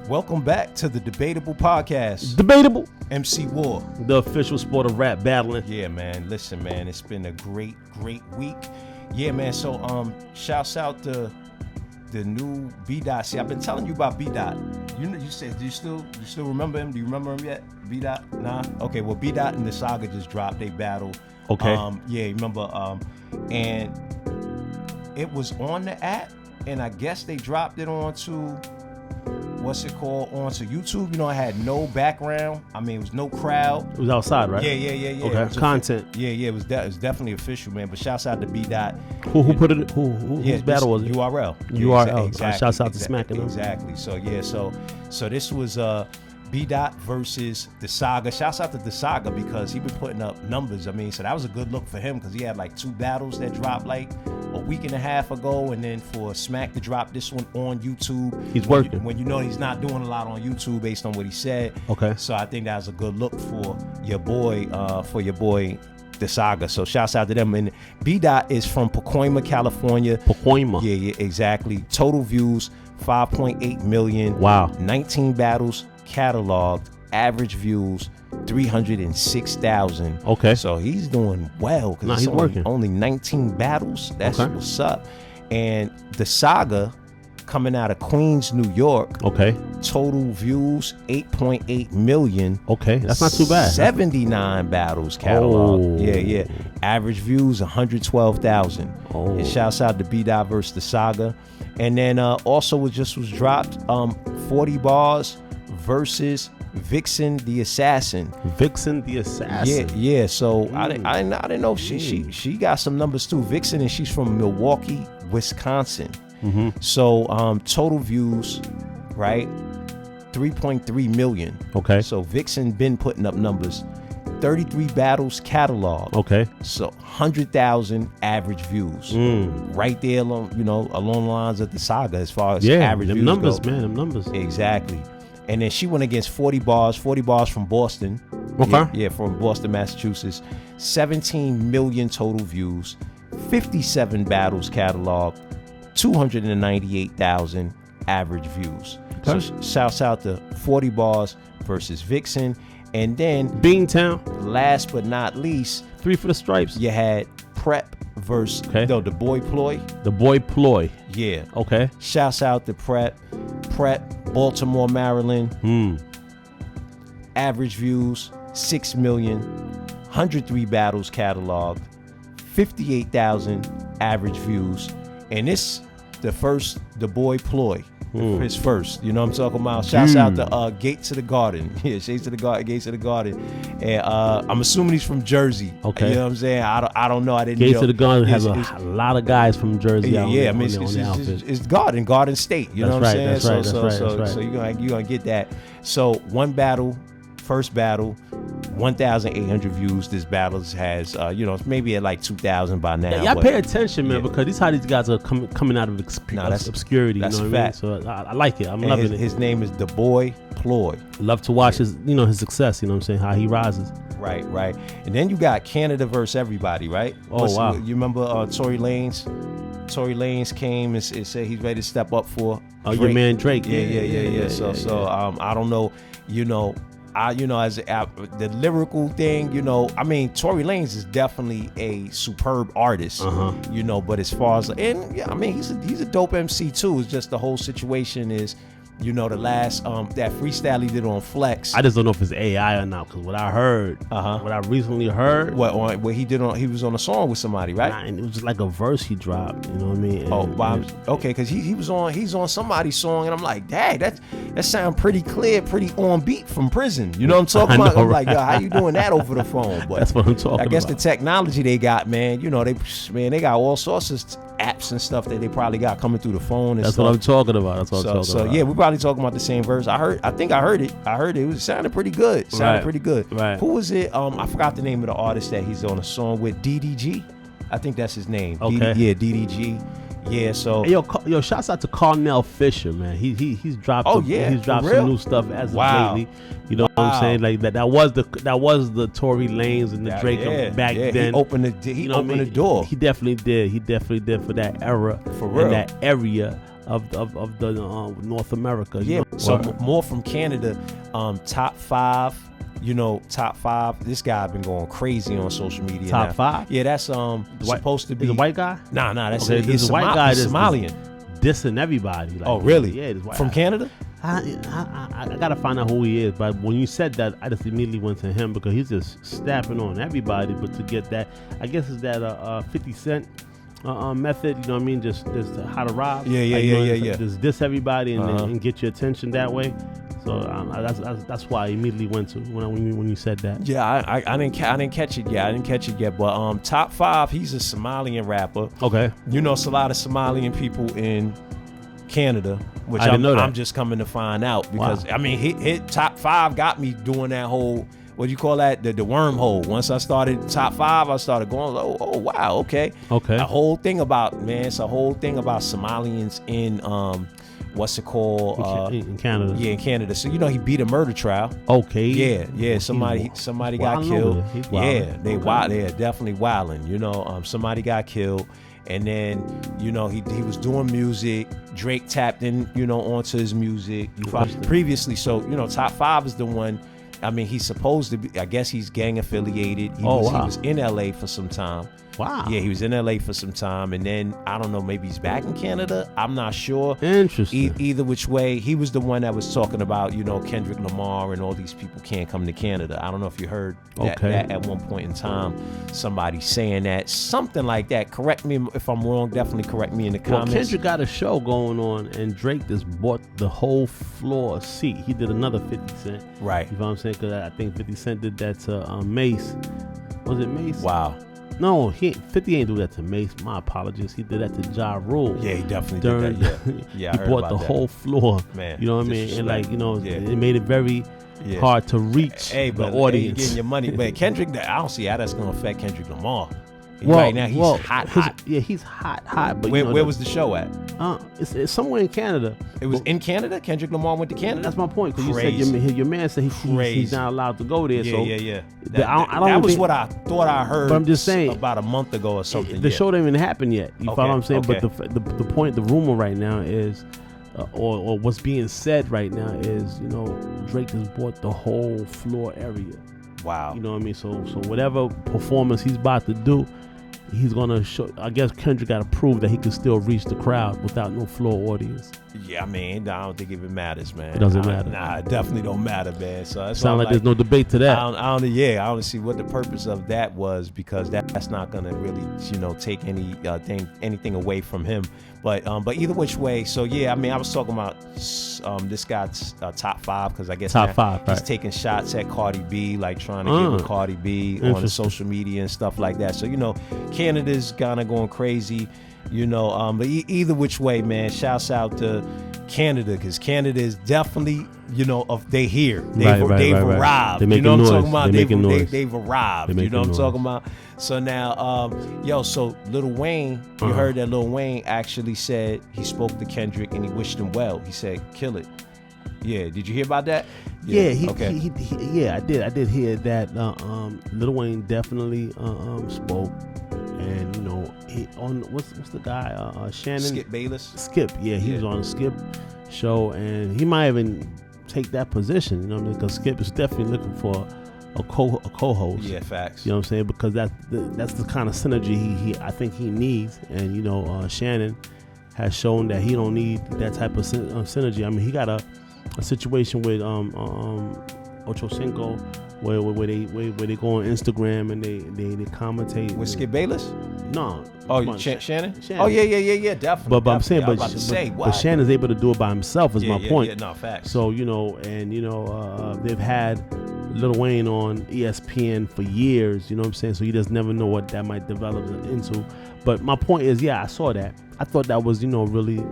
Welcome back to the Debatable Podcast. Debatable. MC War. The official sport of rap battling. Yeah, man. Listen, man. It's been a great week. Yeah, man. So, shouts out to the new B-Dot. See, I've been telling you about B-Dot. You said, do you still remember him? Do you remember him yet? B-Dot? Nah? Okay, well, B-Dot and the Saga just dropped. They battled. Okay. Yeah, you remember? And it was on the app, and I guess they dropped it onto... onto YouTube. You know, I had no background. I mean, it was no crowd. It was outside, right? Yeah. Okay. Content. It was definitely official, man. But shouts out to B-Dot. Who put it? Whose battle was it? URL. URL. Exactly. Shouts out to Smacking. Exactly. So yeah. So this was B-Dot versus the Saga. Shouts out to the Saga because he been putting up numbers. I mean, so that was a good look for him because he had like 2 battles that dropped like a week and a half ago, and then for Smack to drop this one on YouTube. He's working. When you know he's not doing a lot on YouTube based on what he said. Okay. So I think that was a good look for your boy, the Saga. So shouts out to them. And B-Dot is from Pacoima, California. Pacoima. Yeah, exactly. Total views 5.8 million. Wow. 19 battles cataloged. Average views 306,000. Okay. So he's doing well because he's working. Only 19 battles. That's what's up. And the Saga coming out of Queens, New York. Okay. Total views 8.8 million. Okay, that's not too bad. 79 battles cataloged. Oh. Yeah. Average views 112,000. Oh. And shouts out to B-Dot versus the Saga. And then also was dropped 40 bars versus Vixen the Assassin. Vixen the Assassin. Yeah. So I didn't know she got some numbers too. Vixen, and she's from Milwaukee, Wisconsin. Mm-hmm. So total views, right? 3.3 million. Okay. So Vixen been putting up numbers. 33 battles catalog. Okay. So 100,000 average views. Right there along the lines of the Saga as far as average them views numbers, go. Man, them numbers. Exactly. And then she went against 40 bars from Boston. Okay. Yeah, from Boston, Massachusetts. 17 million total views. 57 battles cataloged. 298,000 average views. Okay. So shouts out to 40 bars versus Vixen. And then Beantown. Last but not least, 3 for the Stripes. You had Prep versus the Boy Ploy. The Boy Ploy. Yeah. Okay. Shouts out to Prep, Baltimore, Maryland. Average views 6 million. 103 battles cataloged. 58,000 average views. And this the Boy Ploy. His first, you know what I'm talking about. Shouts out to Gates of the Garden. Yeah, Gates of the Garden. And I'm assuming he's from Jersey. Okay. You know what I'm saying? I don't know. I didn't. Gates of the Garden has a lot of guys from Jersey. Yeah. I mean, it's Garden State. You know what I'm saying? So you're gonna get that. So one battle, first battle, 1,800 views. This battle has, it's maybe at like 2,000 by now. Yeah, I pay attention, man, because this how these guys are coming out of obscurity. That's you know a fact. I mean? So I like it. I'm loving it. His name is the Boy Ploy. Love to watch his success. You know what I'm saying? How he rises. Right. And then you got Canada versus everybody, right? Wow. You remember Tory Lanez? Tory Lanez came and said he's ready to step up for Drake. Your man Drake. Yeah. So I don't know, as the lyrical thing, I mean, Tory Lanez is definitely a superb artist, but as far as, he's a dope MC too. It's just the whole situation is, the last, that freestyle he did on Flex. I just don't know if it's AI or not, because what I heard, what I recently heard. What he was on a song with somebody, right? And it was just like a verse he dropped, you know what I mean? Okay, because he's on somebody's song, and I'm like, dang, that sound pretty clear, pretty on beat from prison. You know what I'm talking about? I'm like, yo, how you doing that over the phone? But that's what I'm talking about. I guess the technology they got, man, they got all sorts of apps and stuff that they probably got coming through the phone and that's stuff. What I'm talking about. So yeah, we probably talking about the same verse. I think I heard it. It sounded pretty good. Right. Who was it? I forgot the name of the artist that he's on a song with. DDG, I think that's his name. Okay. DDG. Yeah. So hey, yo, shouts out to Cardinal Fisher, man. He's dropped. He's dropped some new stuff as of lately. You know what I'm saying? Like that was the Tory Lanez and the Drake back then. He opened the door. He definitely did. He definitely did for that era. For real. In that area. of the North America. Yeah, so more from Canada. Top 5. Top 5. This guy been going crazy on social media. Top now. 5? Yeah, that's supposed to be the white guy. Nah, that's okay, he's a white guy. Somalian. Dissing everybody. Like, oh, really? Yeah, this white from guy. Canada. I gotta find out who he is, but when you said that, I just immediately went to him because he's just snapping on everybody. But to get that, I guess is that 50 Cent method, you know what I mean? Just how to rob. Yeah. Just diss everybody and get your attention that way. So that's why I immediately went to when you said that. Yeah, I didn't catch it yet. But top 5, he's a Somalian rapper. Okay. It's a lot of Somalian people in Canada, which I'm just coming to find out because hit top 5 got me doing that whole, what do you call that, the wormhole. Once I started top 5, I started going, oh wow, okay. A whole thing about Somalians in what's it called in Canada. Yeah, in Canada. So he beat a murder trial. Okay. Yeah. Somebody got killed. Yeah, they're definitely wilding. Somebody got killed. And then, he was doing music. Drake tapped in, onto his music. Previously, so, top 5 is the one. He's supposed to be, I guess he's gang affiliated. He was in LA for some time. Wow. Yeah, he was in LA for some time, and then I don't know, maybe he's back in Canada. I'm not sure. Interesting. Either which way, he was the one that was talking about, Kendrick Lamar and all these people can't come to Canada. I don't know if you heard that at one point in time, somebody saying that, something like that. Correct me if I'm wrong. Definitely correct me in the comments. Kendrick got a show going on, and Drake just bought the whole floor seat. He did another 50 Cent. Right. You know what I'm saying? Because I think 50 Cent did that to Mace. Was it Mace? Wow. No, 50 ain't do that to Mace. My apologies. He did that to Ja Rule. Yeah, he definitely did that. Yeah, he bought the whole floor. Man, you know what I mean? And it made it very hard to reach the audience. Hey, you're getting your money. But Kendrick, I don't see how that's going to affect Kendrick Lamar. Right now, he's hot. Yeah, he's hot. But where was the show at? It's somewhere in Canada. It was in Canada? Kendrick Lamar went to Canada? That's my point. Because you said your man said he's not allowed to go there. Yeah. That was what I thought I heard. But I'm just saying, about a month ago or something. The show didn't even happen yet. You follow what I'm saying? Okay. But the point, the rumor right now is, or what's being said right now is, Drake has bought the whole floor area. Wow. You know what I mean? So whatever performance he's about to do, he's gonna show. I guess Kendrick got to prove that he can still reach the crowd without no floor audience. Yeah, I don't think it even matters, man. It doesn't matter. Nah, it definitely don't matter, man. So that's sound like there's no debate to that. I don't see what the purpose of that was, because that's not gonna really, take anything away from him. But either which way, so yeah, I was talking about this guy's top 5, because I guess top 5, he's taking shots at Cardi B, like trying to get with Cardi B on the social media and stuff like that. So Canada's kind of going crazy. But either which way, man, shouts out to Canada, because Canada is definitely, they here. They've arrived. They're making noise. What I'm talking about? They've arrived. You know what I'm talking about? So now, so Lil Wayne, you heard that Lil Wayne actually said he spoke to Kendrick and he wished him well. He said, kill it. Yeah, did you hear about that? Yeah, I did hear that. Lil Wayne definitely spoke. And he on what's the guy Shannon Skip Bayless. Skip, he was on a Skip show, and he might even take that position. Because Skip is definitely looking for a co-host. Yeah, facts. You know what I'm saying? Because that's the kind of synergy I think he needs, and Shannon has shown that he don't need that type of synergy. He got a situation with Ocho Cinco. Where they go on Instagram and they commentate with Skip Bayless. No. Oh, Shannon. Oh yeah, definitely. But I'm saying, but Shannon's able to do it by himself. Is my point. Yeah, no, facts. So they've had Lil Wayne on ESPN for years. You know what I'm saying? So you just never know what that might develop into. But my point is, I saw that. I thought that was really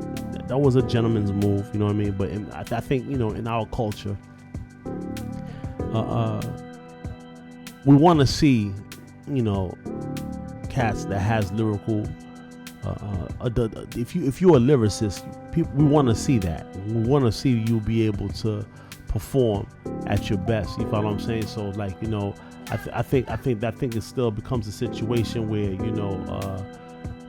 that was a gentleman's move. You know what I mean? But I think in our culture. We want to see, cats that has lyrical. If you're a lyricist, we want to see that. We want to see you be able to perform at your best. You follow what I'm saying? So, I think it still becomes a situation where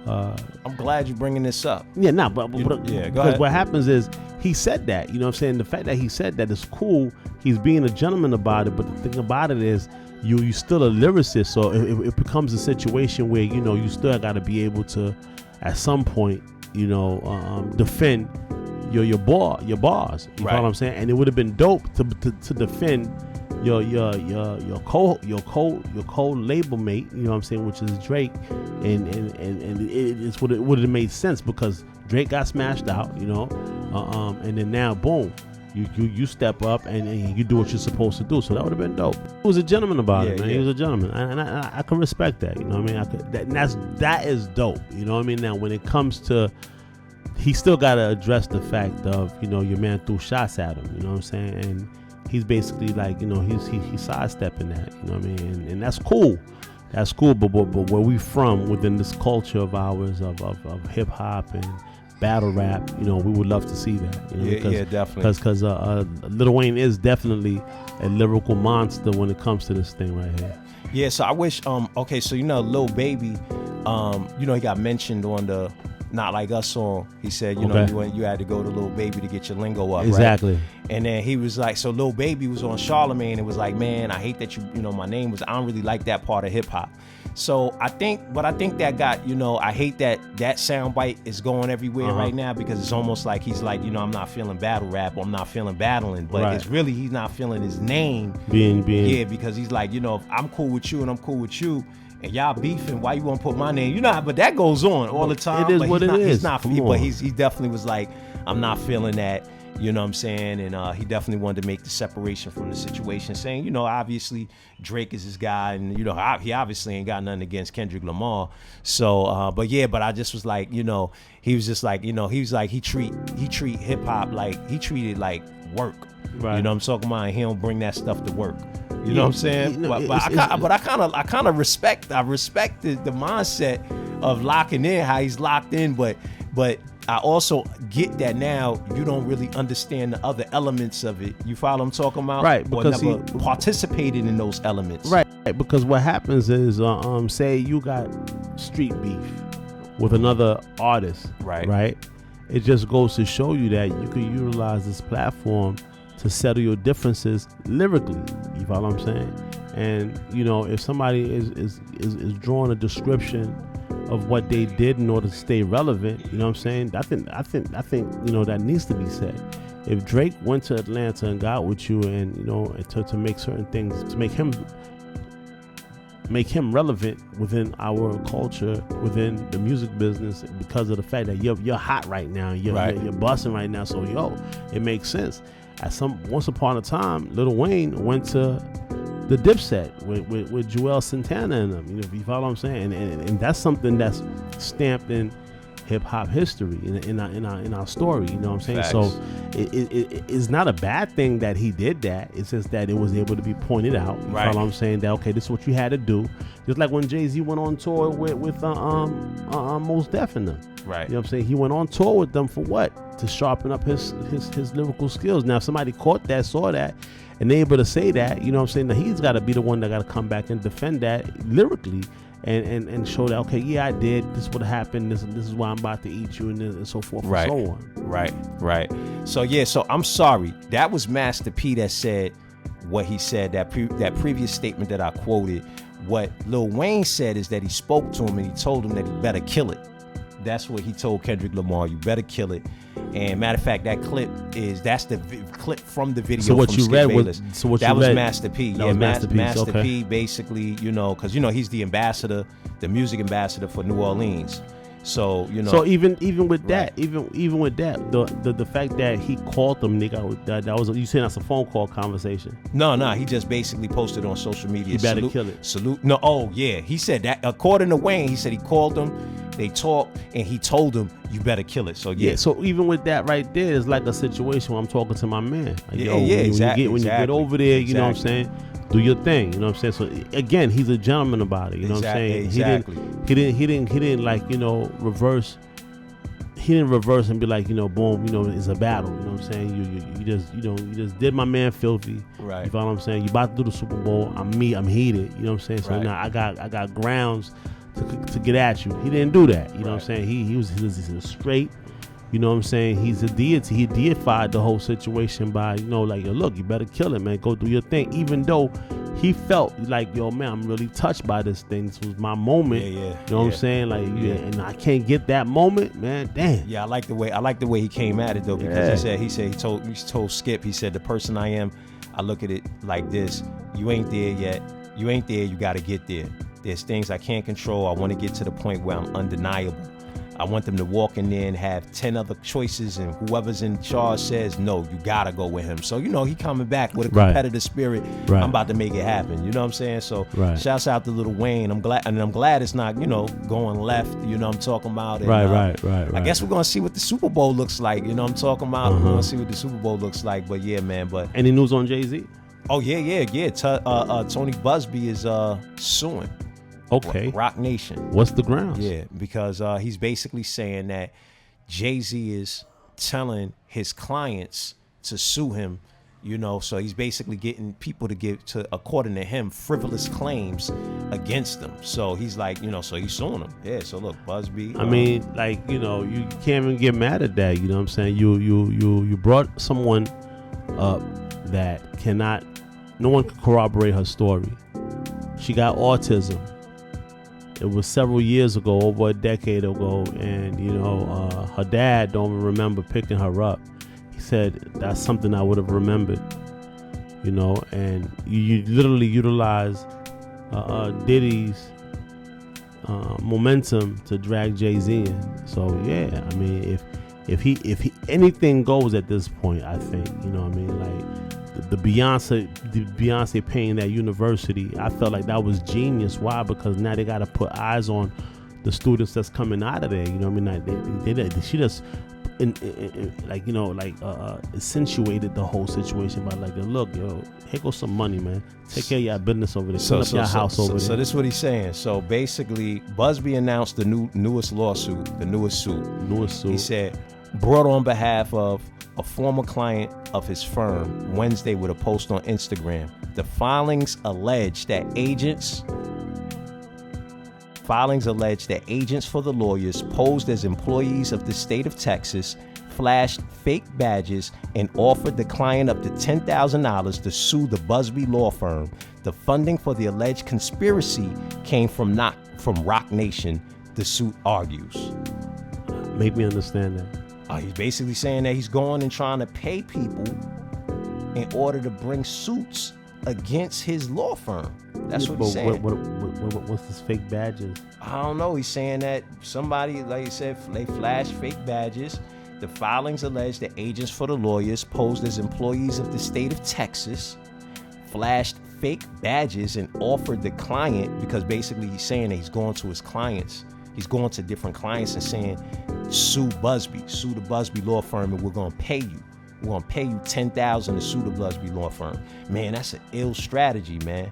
I'm glad you're bringing this up. Yeah, go ahead. What happens is he said that, you know what I'm saying? The fact that he said that is cool. He's being a gentleman about it, but the thing about it is you still a lyricist, so it becomes a situation where, you know, you still got to be able to, at some point, you know, defend your bars. You know what I'm saying? And it would have been dope to defend your co-label mate, you know what I'm saying, which is Drake, and it would have made sense because Drake got smashed out, you know, and then now boom, you step up and you do what you're supposed to do. So that would have been dope. He was a gentleman about it, man. He was a gentleman, and I can respect that, you know what I mean? That is dope, you know what I mean? Now when it comes to, he still got to address the fact of, you know, your man threw shots at him, you know what I'm saying, and he's basically like, you know, he's sidestepping that, you know what I mean, and that's cool. That's cool, but where we from within this culture of ours of hip hop and battle rap, you know, we would love to see that. You know, definitely. Because Lil Wayne is definitely a lyrical monster when it comes to this thing right here. Yeah, so I wish. Okay, so you know, Lil Baby, you know, he got mentioned on the Not Like Us song. He said, you know, you had to go to Lil Baby to get your lingo up, exactly. Right? And then he was like, so Lil Baby was on Charlemagne and was like, man, I hate that you know, my name was, I don't really like that part of hip hop. So I think that got, you know, I hate that soundbite is going everywhere right now, because it's almost like he's like, you know, I'm not feeling battle rap, or I'm not feeling battling, but it's really, he's not feeling his name being. Yeah, because he's like, you know, if I'm cool with you and I'm cool with you, and y'all beefing, why you want to put my name? You know, but that goes on all the time. It is what it is. But he definitely was like, I'm not feeling that. You know what I'm saying? And he definitely wanted to make the separation from the situation, saying, you know, obviously Drake is his guy, and, you know, he obviously ain't got nothing against Kendrick Lamar. So, but I just was like, you know, he was just like, you know, he was like, he treat hip hop like, he treated like work. Right. You know what I'm talking about? And he don't bring that stuff to work. You know what I'm saying? But I kind of respect the mindset of locking in, how he's locked in, but I also get that now you don't really understand the other elements of it. You follow what I'm talking about? Right. Because he participated in those elements. Right. Because what happens is, say you got street beef with another artist. Right. Right. It just goes to show you that you can utilize this platform to settle your differences lyrically. You follow what I'm saying? And, you know, if somebody is drawing a description of what they did in order to stay relevant, you know what I'm saying? I think you know, that needs to be said. If Drake went to Atlanta and got with you, and, you know, to make certain things, to make him relevant within our culture, within the music business, because of the fact that you're hot right now, you're busting right now, so it makes sense. Once upon a time, Lil Wayne went to the Dipset with Joel Santana in them. You know, you follow what I'm saying? And that's something that's stamped in hip hop history, in our story. You know what I'm saying? Facts. So it's not a bad thing that he did that. It's just that it was able to be pointed out. You follow what I'm saying? That, okay, this is what you had to do. Just like when Jay-Z went on tour with Mos Def in them. Right. You know what I'm saying? He went on tour with them for what? To sharpen up his lyrical skills. Now, if somebody caught that, saw that, and they able to say that, you know what I'm saying? Now he's got to be the one that got to come back and defend that lyrically, and show that, okay, yeah, I did. This would happen. This is why I'm about to eat you, and so forth and so on. Right. So yeah. So I'm sorry. That was Master P that said what he said. That previous statement that I quoted. What Lil Wayne said is that he spoke to him and he told him that he better kill it. That's what he told Kendrick Lamar. You better kill it. And matter of fact, that's the clip from the video. So what from you Skip read Bayless. was Master P. That was Master P. Master P. Basically, you know, because you know he's the ambassador, the music ambassador for New Orleans. So you know. So even with that, even with that, the fact that he called them nigga, that was, you saying that's a phone call conversation? No, he just basically posted on social media. You better kill it. Salute. No, oh yeah, he said that. According to Wayne, he said he called them, they talked, and he told them you better kill it. So yeah. So even with that right there, it's like a situation where I'm talking to my man. Like, exactly. When you get over there, you know what I'm saying. Do your thing, you know what I'm saying? So again, he's a gentleman about it, you know what I'm saying? Exactly. He didn't like, you know, reverse. He didn't reverse and be like, you know, boom, you know, it's a battle, you know what I'm saying? You just did my man filthy. Right. You know what I'm saying? You about to do the Super Bowl. I'm heated, you know what I'm saying? So now I got grounds to get at you. He didn't do that. You know what I'm saying? He was straight. You know what I'm saying? He's a deity. He deified the whole situation by, like, yo, look, you better kill it, man. Go do your thing. Even though he felt like, yo, man, I'm really touched by this thing. This was my moment. Yeah. You know what I'm saying? Like, and I can't get that moment, man. Damn. Yeah, I like the way he came at it though, because he told Skip, he said, the person I am, I look at it like this: you ain't there yet. You ain't there. You got to get there. There's things I can't control. I want to get to the point where I'm undeniable. I want them to walk in there and have 10 other choices, and whoever's in charge says, no, you gotta go with him. So, he coming back with a competitive spirit. Right. I'm about to make it happen. You know what I'm saying? So shouts out to Lil Wayne. I'm glad it's not, going left. You know what I'm talking about? And, right. I guess we're gonna see what the Super Bowl looks like. You know what I'm talking about? We're gonna see what the Super Bowl looks like. But yeah, man. But any news on Jay-Z? Oh yeah. Tony Buzbee is suing. Okay. Roc Nation. What's the grounds? Yeah, because he's basically saying that Jay-Z is telling his clients to sue him, so he's basically getting people to give, according to him, frivolous claims against them. So he's like, so he's suing them. Yeah, so look, Buzbee. I mean, like, you can't even get mad at that. You know what I'm saying? You brought someone up that no one can corroborate her story. She got autism. It was several years ago, over a decade ago, and her dad don't remember picking her up. He said that's something I would have remembered, and you literally utilize Diddy's momentum to drag Jay-Z in. So yeah, I mean, if he anything goes at this point, I think, like the Beyonce paying that university, I felt like that was genius. Why? Because now they got to put eyes on the students that's coming out of there. You know what I mean? She just accentuated the whole situation by like, look, yo, here goes some money, man. Take care of your business over there. Clean up your house over there. So this is what he's saying. So basically, Buzbee announced the newest suit. He said, brought on behalf of a former client of his firm Wednesday with a post on Instagram. The filings allege that agents for the lawyers posed as employees of the state of Texas, flashed fake badges, and offered the client up to $10,000 to sue the Buzbee law firm. The funding for the alleged conspiracy came from Roc Nation, the suit argues. Make me understand that. He's basically saying that he's going and trying to pay people in order to bring suits against his law firm. That's what he's saying. What's this fake badges? I don't know. He's saying that somebody, like he said, they flashed fake badges. The filings allege that agents for the lawyers posed as employees of the state of Texas, flashed fake badges, and offered the client, because basically he's saying that he's going to his clients. He's going to different clients and saying, sue the Buzbee law firm, and we're going to pay you. We're going to pay you $10,000 to sue the Buzbee law firm. Man, that's an ill strategy, man.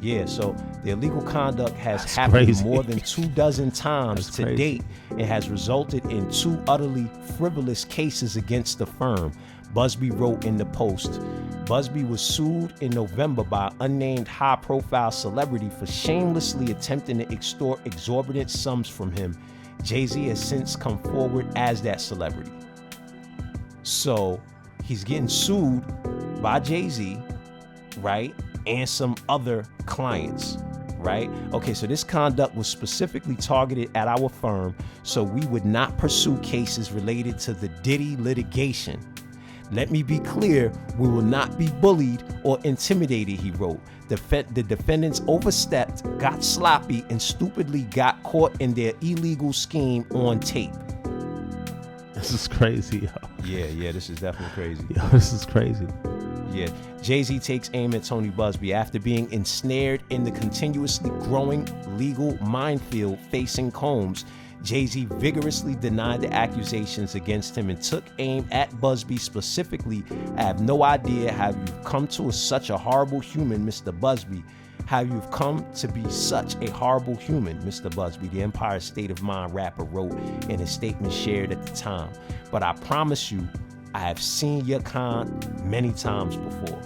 Yeah, so the illegal conduct has happened more than 24 times to date and has resulted in 2 utterly frivolous cases against the firm, Buzbee wrote in the post. Buzbee was sued in November by an unnamed high-profile celebrity for shamelessly attempting to extort exorbitant sums from him. Jay-Z has since come forward as that celebrity. So he's getting sued by Jay-Z, right? And some other clients, right? Okay, so this conduct was specifically targeted at our firm, so we would not pursue cases related to the Diddy litigation. Let me be clear, we will not be bullied or intimidated, he wrote. The defendants overstepped, got sloppy, and stupidly got caught in their illegal scheme on tape. This is crazy, yo. Yeah, this is definitely crazy. Yo, this is crazy. Yeah, Jay-Z takes aim at Tony Buzbee after being ensnared in the continuously growing legal minefield facing Combs. Jay-Z vigorously denied the accusations against him and took aim at Buzbee specifically. I have no idea how you've come to such a horrible human, Mr. Buzbee. How you've come to be such a horrible human, Mr. Buzbee, the Empire State of Mind rapper wrote in a statement shared at the time. But I promise you, I have seen your kind many times before.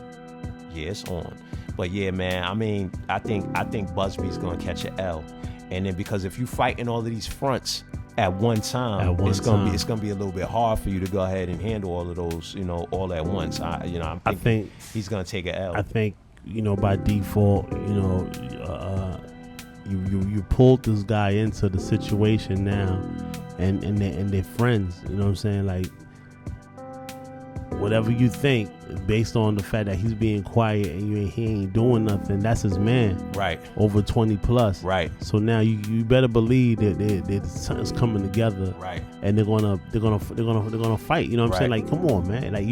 Yeah, it's on. But yeah, man, I mean, I think Buzbee's gonna catch an L. And then because if you fighting all of these fronts at one time, it's gonna be a little bit hard for you to go ahead and handle all of those, all at once. I think he's gonna take an L. I think, by default, you pulled this guy into the situation now, and they're friends. You know what I'm saying? Like, whatever you think, based on the fact that he's being quiet and he ain't doing nothing, that's his man. Right. Over 20 plus. Right. So now you better believe that something's coming together. Right. And they're gonna fight. You know what I'm saying? Like, come on, man. Like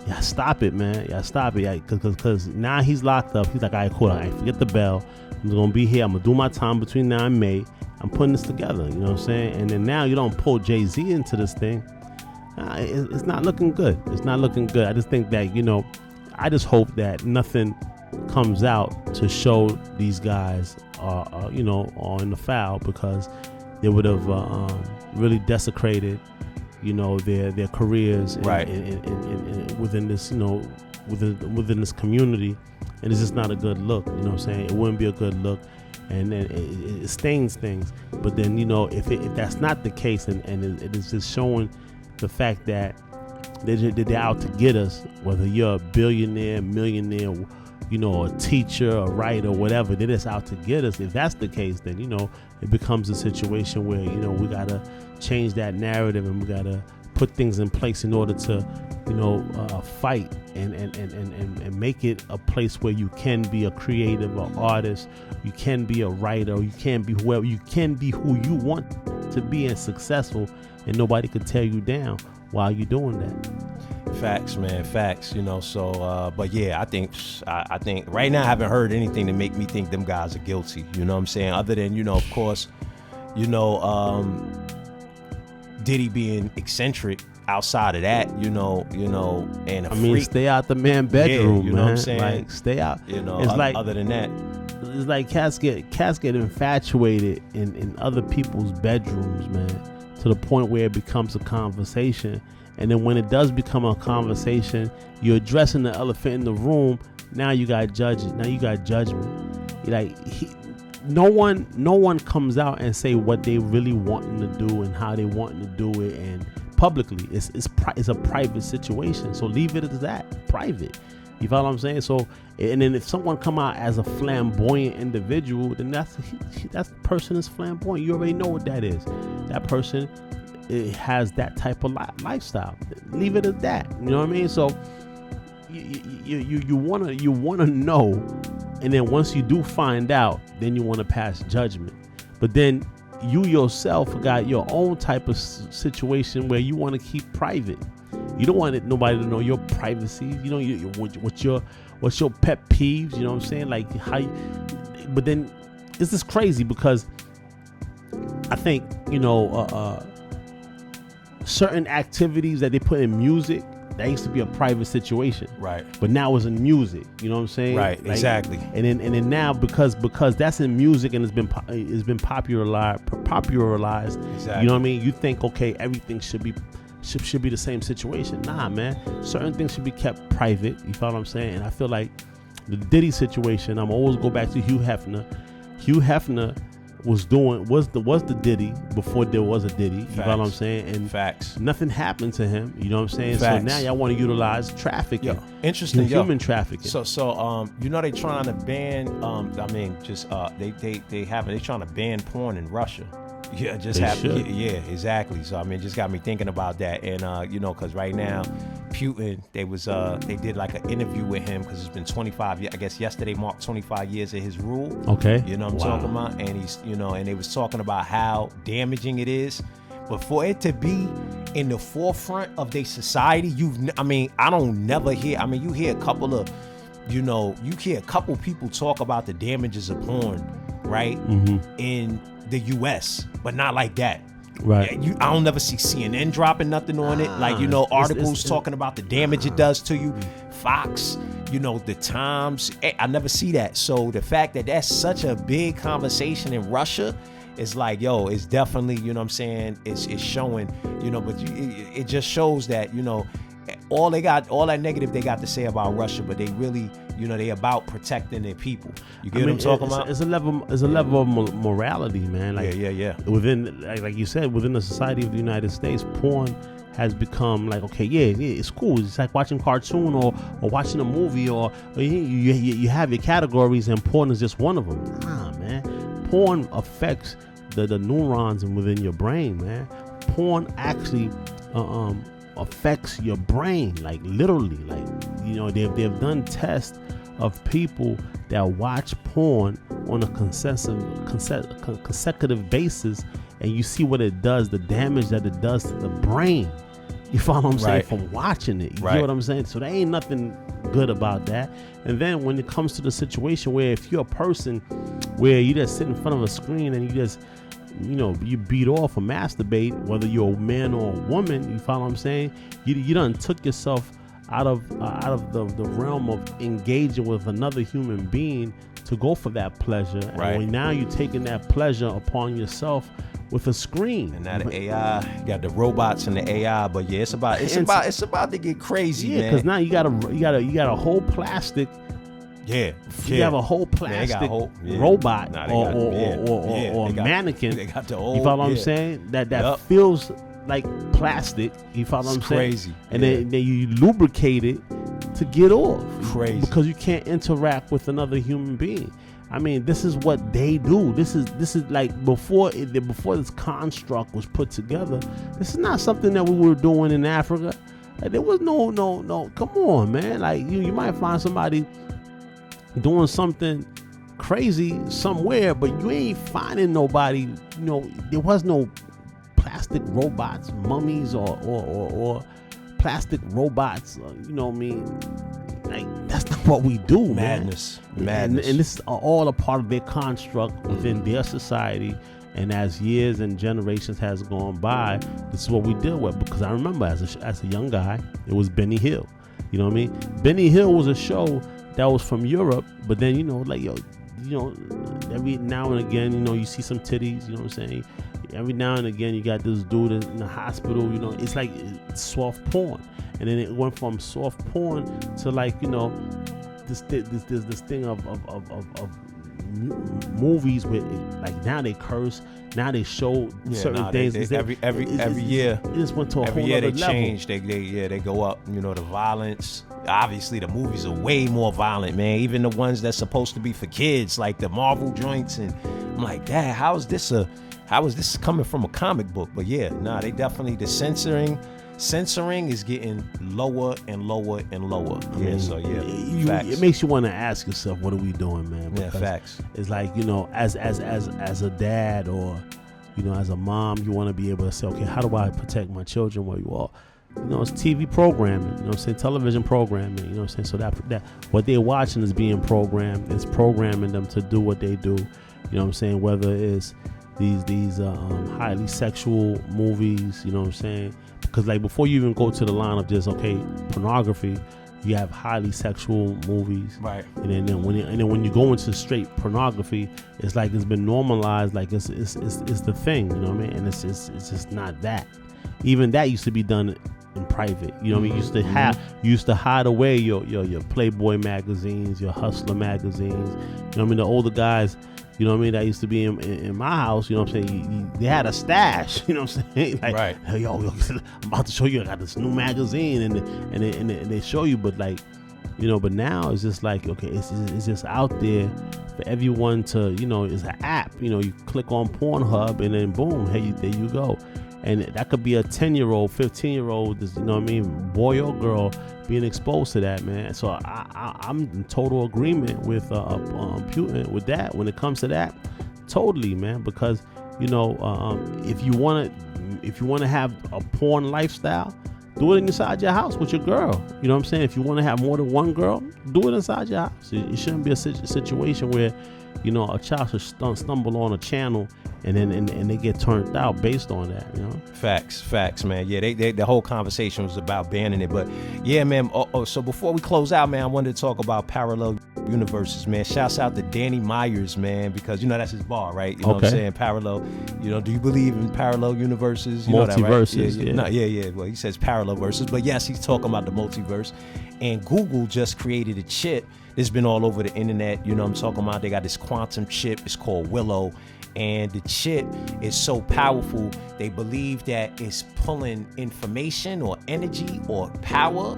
yeah, stop it, man. Yeah, stop it. Yeah, cause now he's locked up. He's like, all right, cool. All right, forget the bell. I'm gonna be here. I'm gonna do my time between now and May. I'm putting this together. You know what I'm saying? And then now you don't pull Jay-Z into this thing. It's not looking good. It's not looking good. I just think that, I just hope that nothing comes out to show these guys are in the foul, because they would have really desecrated, their careers within this, within this community. And it's just not a good look. You know what I'm saying? It wouldn't be a good look. And then it stains things. But then, if that's not the case, and it is just showing the fact that they're out to get us, whether you're a billionaire, millionaire, a teacher, a writer, whatever, they're just out to get us. If that's the case, then, it becomes a situation where, we got to change that narrative, and we got to put things in place in order to, fight and make it a place where you can be a creative, an artist, you can be a writer, you can be whoever, you can be who you want to be and successful, and nobody could tear you down while you're doing that. Facts, man, facts. So, but yeah, I think right now I haven't heard anything to make me think them guys are guilty. You know what I'm saying? Other than, of course, Diddy being eccentric. Outside of that, and a freak. Stay out the man bedroom, yeah, you know man. What I'm saying? Like, stay out. It's like, other than that, it's like cats get infatuated in other people's bedrooms, man, to the point where it becomes a conversation. And then when it does become a conversation, you're addressing the elephant in the room. Now you got judges. Now you got judgment. No one comes out and say what they really wanting to do and how they wanting to do it, and publicly. It's a private situation, so leave it as that, private. You follow what I'm saying? So, and then if someone come out as a flamboyant individual, then that person is flamboyant. You already know what that is. That person, it has that type of lifestyle. Leave it as that. You know what I mean? So you wanna know, and then once you do find out, then you want to pass judgment. But then you yourself got your own type of situation where you want to keep private. You don't want nobody to know your privacy. What's your pet peeves? You know what I'm saying? Like but then this is crazy, because I think certain activities that they put in music, that used to be a private situation, right? But now it's in music. You know what I'm saying? Right. Like, exactly. And then now because that's in music and it's been popularized. Exactly. You know what I mean? You think, okay, everything should be the same situation. Nah, man. Certain things should be kept private. You follow what I'm saying? And I feel like the Diddy situation, I'm always go back to Hugh Hefner. Hugh Hefner was the Diddy before there was a Diddy. Facts. You know what I'm saying? And facts. Nothing happened to him. You know what I'm saying? Facts. So now y'all want to utilize trafficking. Yo, interesting. Human trafficking. So they trying to ban. They trying to ban porn in Russia. Yeah, just happened. Yeah, exactly. So just got me thinking about that, and because right now, Putin, they did like an interview with him, because it's been 25 years. I guess yesterday marked 25 years of his rule. Okay. You know what I'm talking about, and he's and they was talking about how damaging it is, but for it to be in the forefront of their society, I don't never hear. You hear a couple of, you hear a couple people talk about the damages of porn, right? Mm-hmm. In the U.S., but not like that. Right. I don't never see CNN dropping nothing on it. Like, articles talking about the damage it does to you. Fox, the Times. I never see that. So the fact that that's such a big conversation in Russia is like, it's definitely, it's showing, but it just shows that, all that negative they got to say about Russia, but they really, they about protecting their people. You get what I'm talking about? It's a level of morality, man. Like, yeah. Within, like you said, within the society of the United States, porn has become like, okay, yeah, it's cool. It's like watching cartoon or watching a movie, or you have your categories, and porn is just one of them. Nah, man. Porn affects the neurons within your brain, man. Porn actually affects your brain, like literally. Like, they've done tests of people that watch porn on a consecutive basis, and you see what it does, the damage that it does to the brain. You follow what I'm saying? From watching it. You get what I'm saying? So there ain't nothing good about that. And then when it comes to the situation where if you're a person where you just sit in front of a screen and you just, you beat off or masturbate, whether you're a man or a woman, you follow what I'm saying? You done took yourself out of the realm of engaging with another human being to go for that pleasure. And now you're taking that pleasure upon yourself with a screen. And now the AI, you got the robots and the AI, but yeah, it's about to get crazy, man. Because now you got a whole plastic. Yeah. You have a whole plastic robot or mannequin. They got the old. You follow what I'm saying? That feels like plastic. You follow what I'm saying? Crazy. And then you lubricate it to get off. Crazy. Because you can't interact with another human being. I mean, this is what they do. This is like before this construct was put together. This is not something that we were doing in Africa. Like, there was no. Come on, man. Like you might find somebody doing something crazy somewhere, but you ain't finding nobody. There was no plastic robots, mummies, or plastic robots. You know what I mean? Like, that's not what we do, Madness. And this is all a part of their construct within their society. And as years and generations has gone by, this is what we deal with. Because I remember as a young guy, it was Benny Hill. You know what I mean? Benny Hill was a show that was from Europe, but then every now and again, you see some titties. You know what I'm saying? Every now and again, you got this dude in the hospital. It's like soft porn. And then it went from soft porn to this thing of movies with, like, now they curse, now they show certain things. Every year, it just went to a every whole year other they level. change. They go up. The violence. Obviously, the movies are way more violent, man. Even the ones that's supposed to be for kids, like the Marvel joints. And I'm like, Dad, how is this coming from a comic book? But yeah, they definitely, the censoring is getting lower and lower and lower. It makes you want to ask yourself, what are we doing, man? Because facts. It's like, as a dad or, as a mom, you want to be able to say, okay, how do I protect my children where you are? It's TV programming, television programming, so that what they're watching is being programmed. It's programming them to do what they do, whether it's these highly sexual movies, because like before you even go to the line of just pornography, you have highly sexual movies, right? And then when you go into straight pornography, it's like it's been normalized, like it's the thing, and it's just not that. Even that used to be done in private, You used to hide away your Playboy magazines, your Hustler magazines, the older guys. That used to be in my house, they had a stash, like, right. Hey, yo, I'm about to show you, I got this new magazine, and they show you, but like, but now it's just like, okay, it's just out there for everyone to, it's an app, you click on Pornhub and then boom, hey, there you go. And that could be a 10-year-old, 15-year-old, boy or girl being exposed to that, man. So I'm in total agreement with Putin with that. When it comes to that, totally, man. Because if you want to have a porn lifestyle, do it inside your house with your girl. You know what I'm saying? If you want to have more than one girl, do it inside your house. It shouldn't be a situation where a child should stumble on a channel and then and they get turned out based on that, you know. Facts, man. Yeah, the whole conversation was about banning it, but yeah, man. So before we close out, man, I wanted to talk about parallel universes, man. Shouts out to Danny Myers, man, because you know that's his bar, right? You know what I'm saying? Parallel. You know, do you believe in parallel universes? You Multiverses. Know that, right? Yeah. No, yeah. Well, he says parallel verses, but yes, he's talking about the multiverse. And Google just created a chip that's been all over the internet. You know what I'm talking about? They got this quantum chip. It's called Willow. And the chip is so powerful, they believe that it's pulling information or energy or power,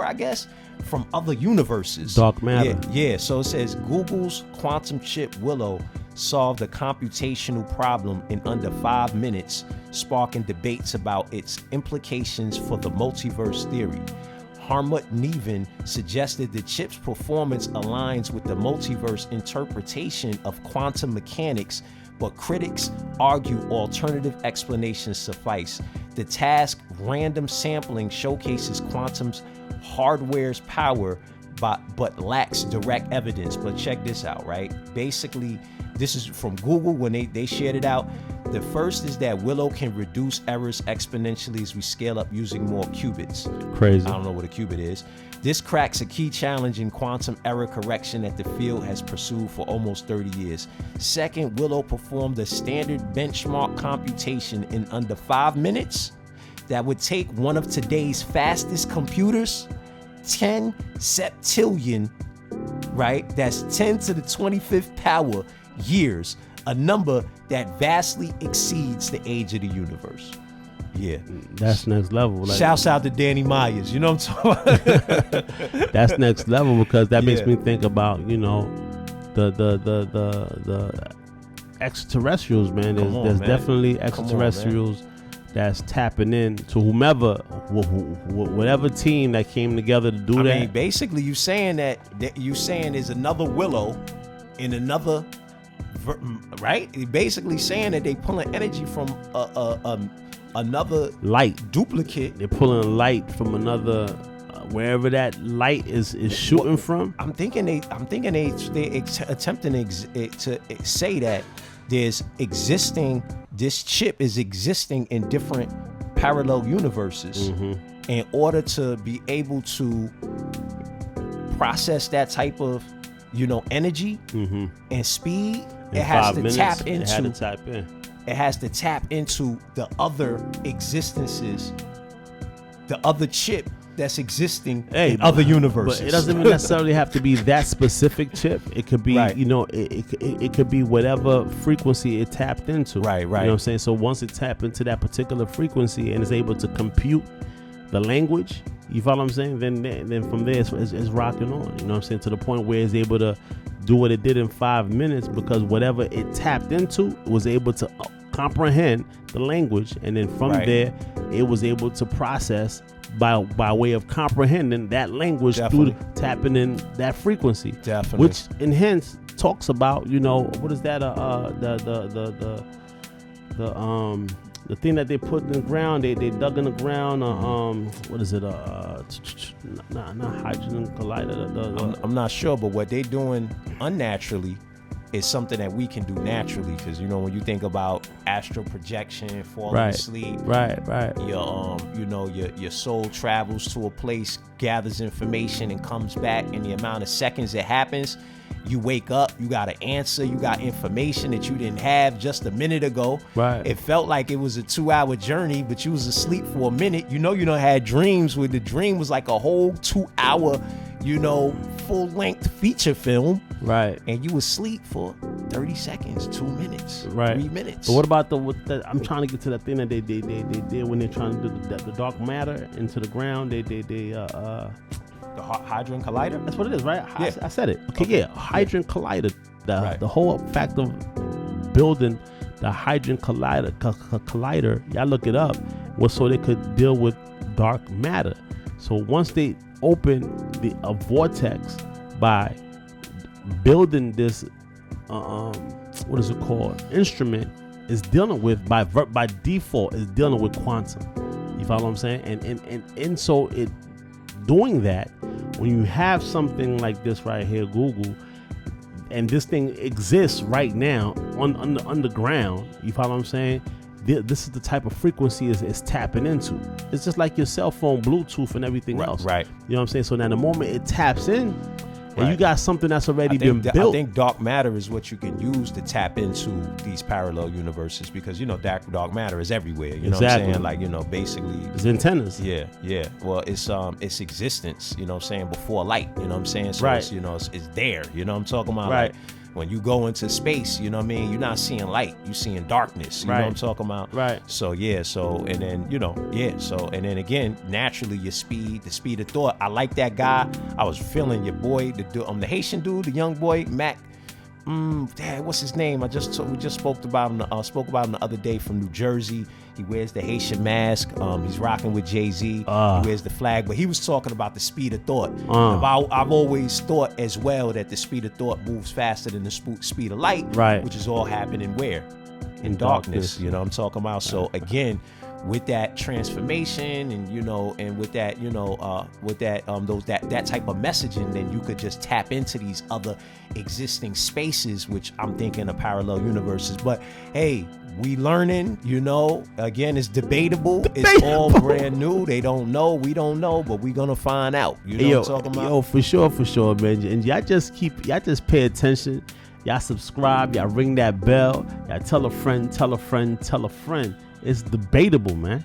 I guess, from other universes. Dark matter. Yeah. So it says Google's quantum chip Willow solved a computational problem in under 5 minutes, sparking debates about its implications for the multiverse theory. Harmut Neven suggested the chip's performance aligns with the multiverse interpretation of quantum mechanics, but critics argue alternative explanations suffice. The task random sampling showcases quantum's hardware's power, but lacks direct evidence. But check this out, right? Basically, this is from Google when they shared it out. The first is that Willow can reduce errors exponentially as we scale up using more qubits. Crazy. I don't know what a qubit is. This cracks a key challenge in quantum error correction that the field has pursued for almost 30 years. Second, Willow performed a standard benchmark computation in under 5 minutes that would take one of today's fastest computers, 10 septillion, right? That's 10 to the 25th power years, a number that vastly exceeds the age of the universe. Yeah, that's next level. Like, shouts out to Danny Myers. You know what I'm talking about? That's next level, because that makes me think about, you know, the extraterrestrials, man. There's definitely extraterrestrials that's tapping in to whatever team that came together to do that. I mean, basically, you saying there's another Willow in another. Right? Basically saying that they pulling energy from another light duplicate. They're pulling light from another wherever that light is shooting from. I'm thinking they attempting to say that this chip is existing in different parallel universes in order to be able to process that type of, you know, energy and speed. It has to tap into the other existences, the other chip that's existing in other universes. But it doesn't even necessarily have to be that specific chip. It could be, you know, it could be whatever frequency it tapped into. Right. You know what I'm saying? So once it tapped into that particular frequency and is able to compute the language, you follow what I'm saying? Then from there it's rocking on. You know what I'm saying? To the point where it's able to do what it did in 5 minutes, because whatever it tapped into was able to comprehend the language, and then from there it was able to process by way of comprehending that language through tapping in that frequency. Definitely. Which and hence talks about, you know, what is that? The thing that they put in the ground, they dug in the ground. What is it? Not hydrogen collider. I'm not sure, but what they're doing unnaturally is something that we can do naturally. Because, you know, when you think about astral projection, falling asleep, your soul travels to a place, gathers information, and comes back in the amount of seconds it happens. You wake up, you got an answer, you got information that you didn't have just a minute ago. It felt like it was a 2-hour journey, but you was asleep for a minute. You know, had dreams where the dream was like a whole 2-hour, you know, full-length feature film. And you was asleep for 30 seconds, 2 minutes, 3 minutes. But what about I'm trying to get to that thing that they did when they're trying to do the dark matter into the ground. The Hadron Collider? That's what it is, right? Yeah. I said it. Okay. Hadron Collider. The whole fact of building the Hadron Collider, y'all look it up, was so they could deal with dark matter. So once they open a vortex by building this, what is it called? Instrument is dealing with, by default, is dealing with quantum. You follow what I'm saying? And so it doing that, when you have something like this right here, Google, and this thing exists right now on the underground. You follow what I'm saying? This is the type of frequency it's tapping into. It's just like your cell phone, Bluetooth, and everything else. Right. You know what I'm saying? So now the moment it taps in, and you got something that's already been built. I think dark matter is what you can use to tap into these parallel universes, because dark matter is everywhere. You know what I'm saying? Like, basically it's antennas. Yeah. Well, it's existence. You know what I'm saying? Before light. You know what I'm saying? So right. It's there. You know what I'm talking about? Right. Like, when you go into space, you know what I mean? You're not seeing light, you're seeing darkness. You know what I'm talking about? Right. So and then, so and then again, naturally the speed of thought. I like that guy. I was feeling your boy, the Haitian dude, the young boy, Mac. What's his name? We just spoke about him the other day, from New Jersey. He wears the Haitian mask. He's rocking with Jay-Z. He wears the flag, but he was talking about the speed of thought. I've always thought as well that the speed of thought moves faster than the speed of light, right? Which is all happening where? In darkness. You know what I'm talking about? So again, with that transformation and with that that type of messaging, then you could just tap into these other existing spaces, which I'm thinking of parallel universes. But hey, we learning, again, it's debatable. It's all brand new. They don't know, we don't know, but we gonna find out. You know what I'm talking about? For sure, man. And y'all just pay attention. Y'all subscribe, y'all ring that bell, y'all tell a friend. It's debatable, man.